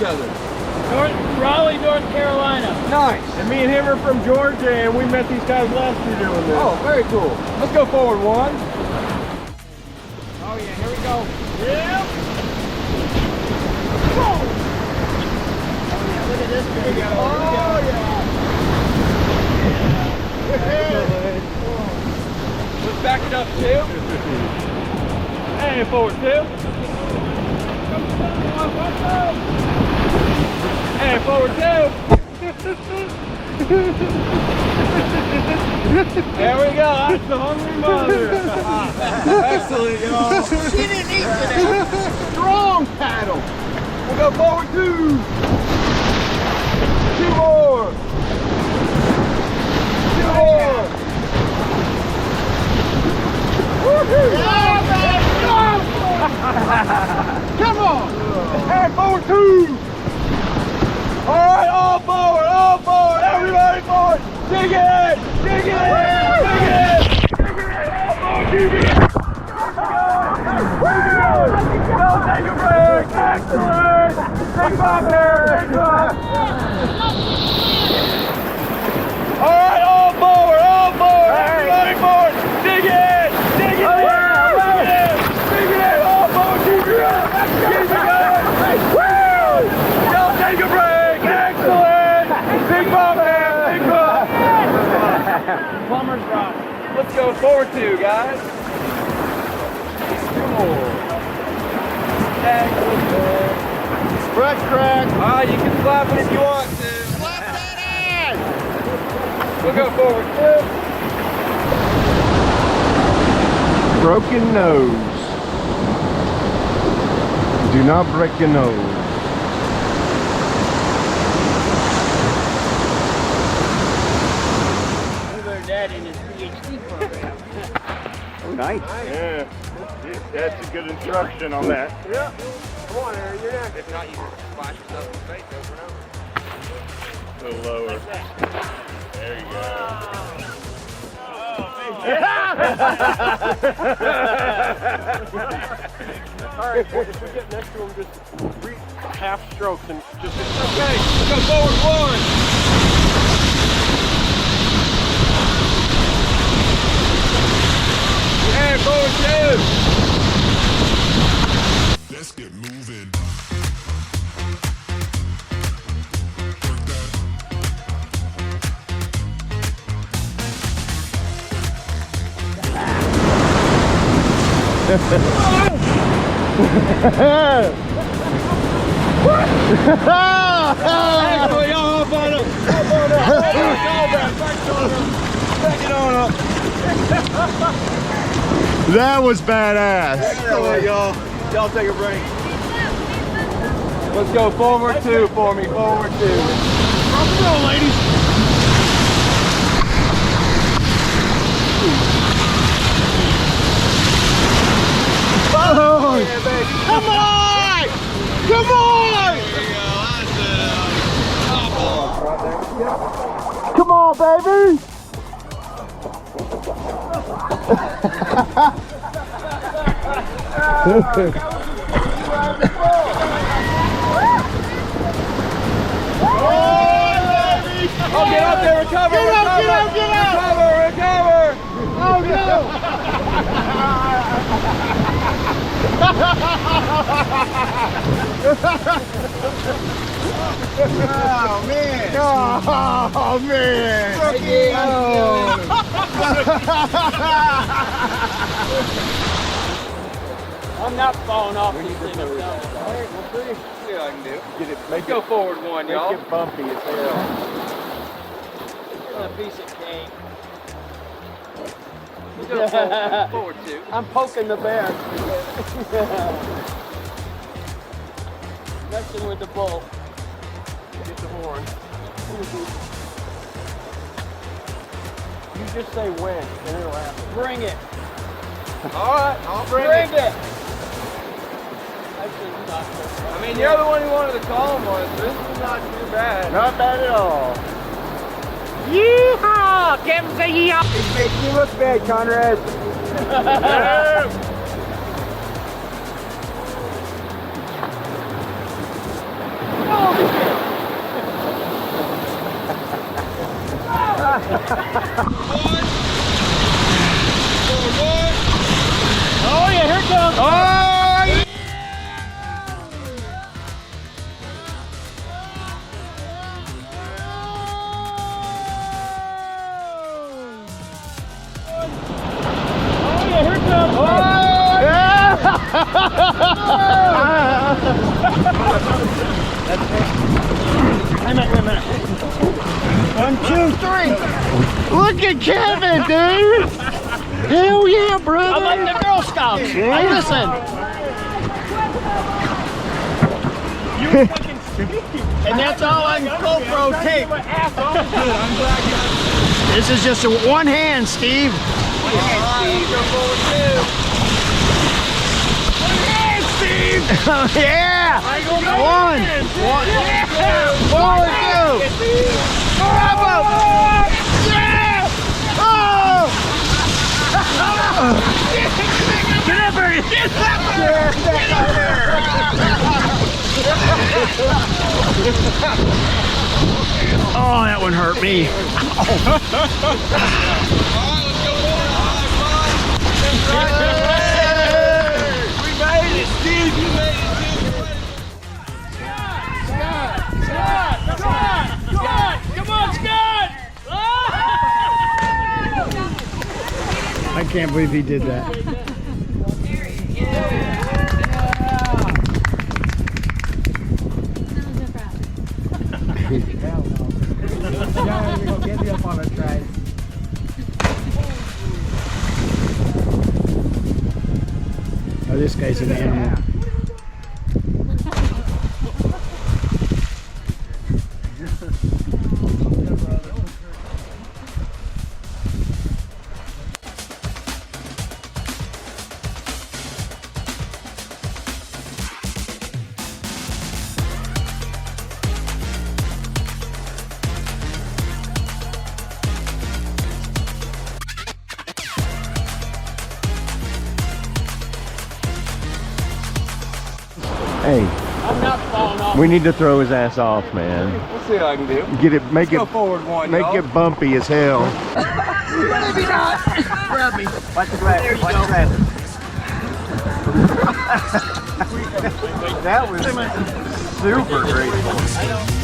each other? Raleigh, North Carolina. Nice. And me and him are from Georgia, and we met these guys last year doing this. Oh, very cool. Let's go forward one. Oh yeah, here we go. Yep. Whoa. Oh yeah, look at this baby. Oh yeah. Let's back it up two. And forward two. And forward two. There we go. That's the hungry mother. Excellent, y'all. She didn't eat today. Strong paddle. We'll go forward two. Two more. Two more. Come on. And forward two. All right, all forward, everybody forward. Dig it, dig it, dig it, dig it, all forward, dig it. Don't take a break, excellent. Big pop there, big pop. All right, all forward, everybody forward. Dig it, dig it, dig it, dig it, all forward, dig it. Keep it going. Woo! Don't take a break, excellent. Big pop there, big pop. Plumber's rock. Let's go forward two, guys. Two more. Excellent. Crack, crack. You can slap it if you want to. Slap that ass. We'll go forward two. Broken nose. Do not break your nose. We learned that in his PhD program. Oh, nice. Yeah. That's a good instruction on that. Yeah. Come on, Aaron, you're next. If not, you can splash yourself in the face over and over. A little lower. There you go. Alright, if we get next to him, just reach half strokes and just... Okay, let's go forward one. And forward two. Let's get moving. Actually, y'all hop on up. Hop on up. Back it on up. That was badass. Excellent, y'all. Y'all take a break. Let's go forward two for me. Forward two. Rock and roll, ladies. Oh. Yeah, baby. Come on! Come on! Come on, baby! Oh, get up there, recover, Get up, recover, get up, get up! recover, recover. Oh no! Oh, man. Oh man! I'm not falling off these things. All right, we'll see. See what I can do. Get it, Let's go forward one, y'all. Make it bumpy as hell. It's a piece of cake. We'll go forward, forward two. I'm poking the bear. Messing with the bull. Get the horn. You just say when, and it'll happen. Bring it. All right, I'll bring Bring it. it. Actually, not good. I mean, you're the one who wanted to call him one, so this is not too bad. Not bad at all. Yeehaw! Kevin, say yeehaw! It makes you look bad, Conrad. Oh yeah, here it comes. Oh, yeah. Oh yeah, here it comes. Wait a minute. 1, 2, 3. Look at Kevin, dude. Hell yeah, brother. I'm like the Girl Scouts. Hey, listen. You fucking Steve. And that's all on GoPro tape. This is just a one hand, Steve. Yeah! One, two. Bravo! Yeah! Oh! Get up here! Get Oh, that one hurt me. We made it, Steve. You made it. I can't believe he did that. Oh, this guy's an animal. Hey, I'm not falling off. we need to throw his ass off, man. We'll see what I can do. Get it, make Go it, forward one, make y'all. it bumpy as hell. Maybe not. Grab me. Watch the grass. There you Watch go. the grass. That was super graceful.